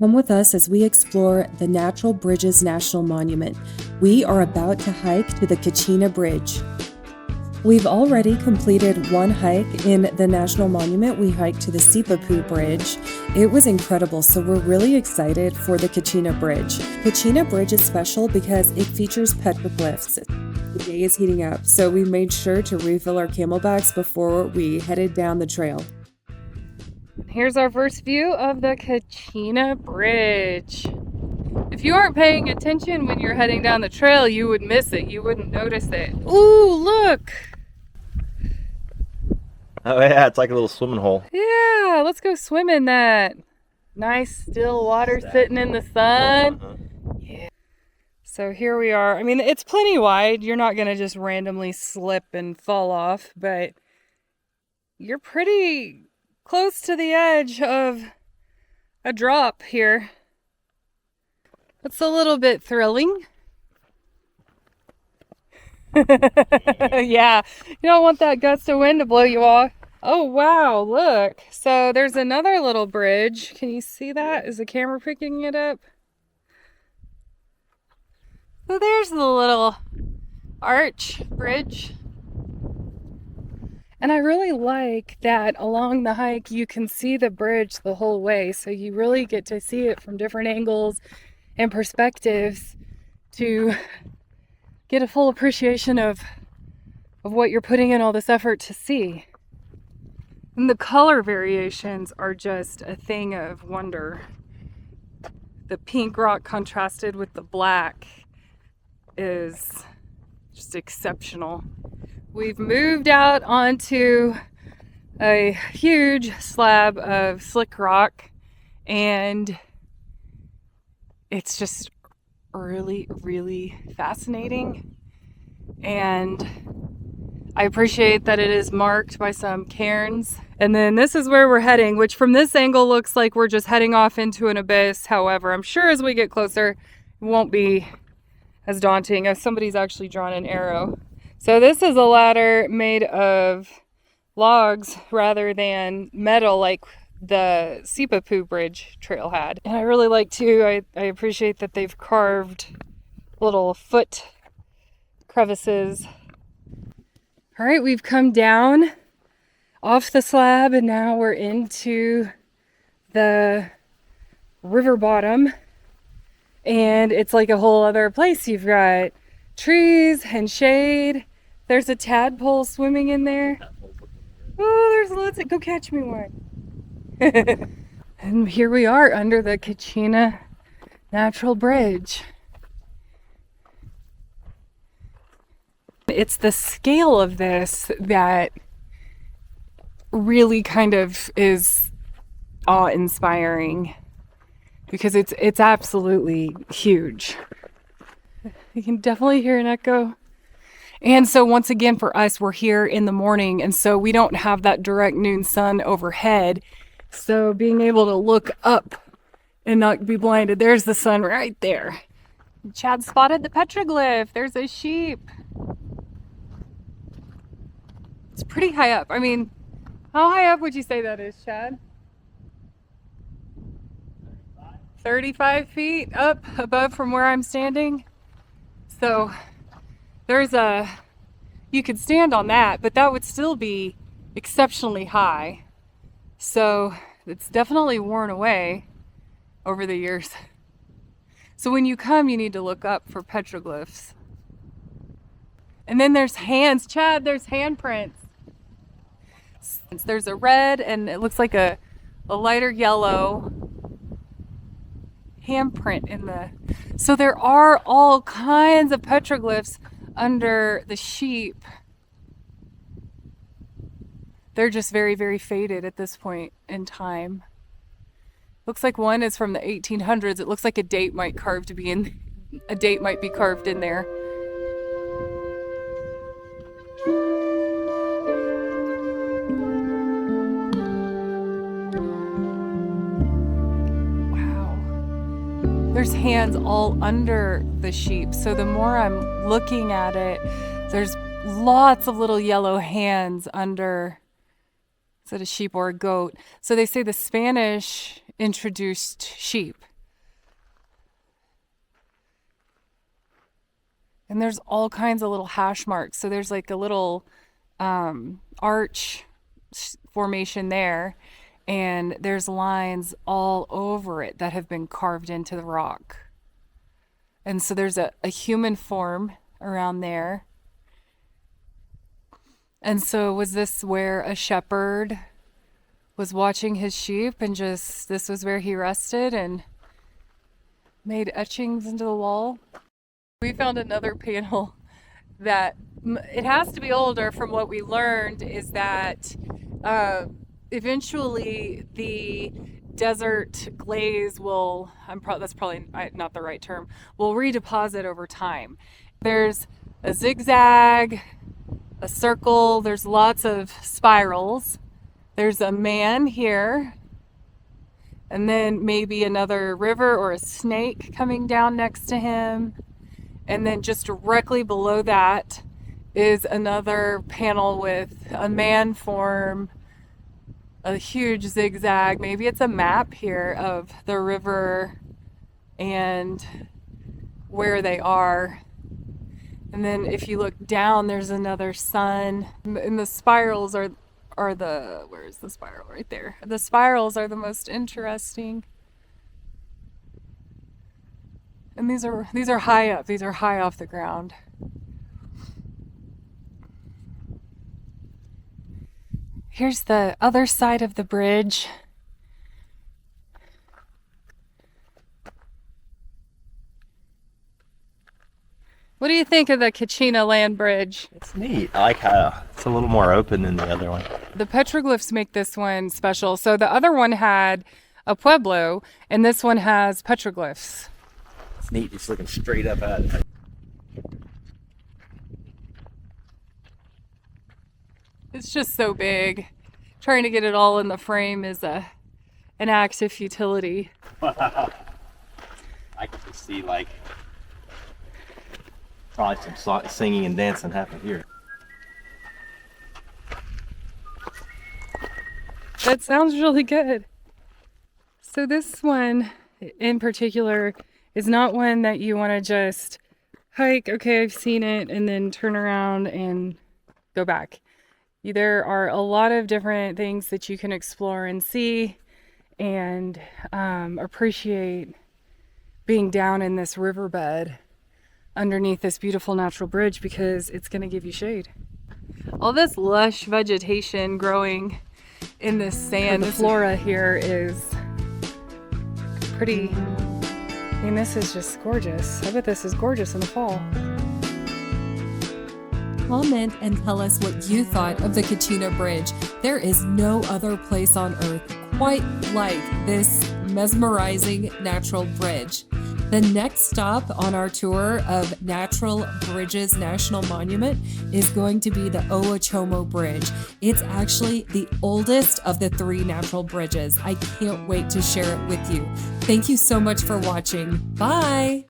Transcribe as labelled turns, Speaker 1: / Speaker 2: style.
Speaker 1: Come with us as we explore the Natural Bridges National Monument. We are about to hike to the Kachina Bridge. We've already completed one hike in the National Monument. We hiked to the Sipapu Bridge. It was incredible, so we're really excited for the Kachina Bridge. Kachina Bridge is special because it features petroglyphs. The day is heating up, so we made sure to refill our camelbacks before we headed down the trail. Here's our first view of the Kachina Bridge. If you aren't paying attention when you're heading down the trail, you would miss it. You wouldn't notice it. Ooh, look!
Speaker 2: Oh yeah, it's like a little swimming hole.
Speaker 1: Yeah, let's go swim in that. Nice still water sitting in the sun. Yeah. So here we are. I mean, it's plenty wide. You're not going to just randomly slip and fall off, but you're pretty close to the edge of a drop here. It's a little bit thrilling. Yeah, you don't want that gust of wind to blow you off. Oh wow, look. So there's another little bridge. Can you see that? Is the camera picking it up? So there's the little arch bridge. And I really like that along the hike you can see the bridge the whole way. So you really get to see it from different angles and perspectives to get a full appreciation of what you're putting in all this effort to see. And the color variations are just a thing of wonder. The pink rock contrasted with the black is just exceptional. We've moved out onto a huge slab of Slickrock, and it's just really, really fascinating. And I appreciate that it is marked by some cairns. And then this is where we're heading, which from this angle looks like we're just heading off into an abyss. However, I'm sure as we get closer, it won't be as daunting as somebody's actually drawn an arrow. So this is a ladder made of logs rather than metal like the Sipapu Bridge trail had. And I really like too, I appreciate that they've carved little foot crevices. All right, we've come down off the slab and now we're into the river bottom. And it's like a whole other place. You've got trees and shade. There's a tadpole swimming in there. Oh, there's lots of, go catch me one. And here we are under the Kachina Natural Bridge. It's the scale of this that really kind of is awe-inspiring because it's absolutely huge. You can definitely hear an echo. And so once again for us, we're here in the morning, and so we don't have that direct noon sun overhead. So being able to look up and not be blinded. There's the sun right there. Chad spotted the petroglyph. There's a sheep. It's pretty high up. I mean, how high up would you say that is, Chad? 35 feet up above from where I'm standing. So there's you could stand on that, but that would still be exceptionally high. So it's definitely worn away over the years. So when you come, you need to look up for petroglyphs. And then there's hands. Chad, there's handprints. There's a red and it looks like a lighter yellow handprint in the... So there are all kinds of petroglyphs under the sheep. They're just very, very faded at this point in time. Looks like one is from the 1800s. It looks like a date might be carved in there. There's hands all under the sheep. So the more I'm looking at it, there's lots of little yellow hands under, is it a sheep or a goat? So they say the Spanish introduced sheep And there's all kinds of little hash marks. So there's like a little arch formation there, and there's lines all over it that have been carved into the rock. And so there's a human form around there. And so was this where a shepherd was watching his sheep, and just this was where he rested and made etchings into the wall? We found another panel that it has to be older. From what we learned is that eventually the desert glaze will, that's probably not the right term, will redeposit over time. There's a zigzag, a circle, there's lots of spirals. There's a man here, and then maybe another river or a snake coming down next to him. And then just directly below that is another panel with a man form, a huge zigzag. Maybe it's a map here of the river and where they are. And then if you look down, there's another sun. And the spirals are the, where's the spiral? Right there. The spirals are the most interesting. And these are high up. These are high off the ground. Here's the other side of the bridge. What do you think of the Kachina land bridge?
Speaker 2: It's neat. I like how it's a little more open than the other one.
Speaker 1: The petroglyphs make this one special. So the other one had a pueblo, and this one has petroglyphs.
Speaker 2: It's neat. It's looking straight up at it.
Speaker 1: It's just so big. Trying to get it all in the frame is an act of futility.
Speaker 2: I can just see like probably some singing and dancing happen here.
Speaker 1: That sounds really good. So this one in particular is not one that you want to just hike, okay, I've seen it, and then turn around and go back. There are a lot of different things that you can explore and see and appreciate being down in this riverbed underneath this beautiful natural bridge, because it's going to give you shade. All this lush vegetation growing in this sand. The flora here is pretty, I mean, this is just gorgeous. I bet this is gorgeous in the fall.
Speaker 3: Comment and tell us what you thought of the Kachina Bridge. There is no other place on earth quite like this mesmerizing natural bridge. The next stop on our tour of Natural Bridges National Monument is going to be the Owachomo Bridge. It's actually the oldest of the 3 natural bridges. I can't wait to share it with you. Thank you so much for watching. Bye!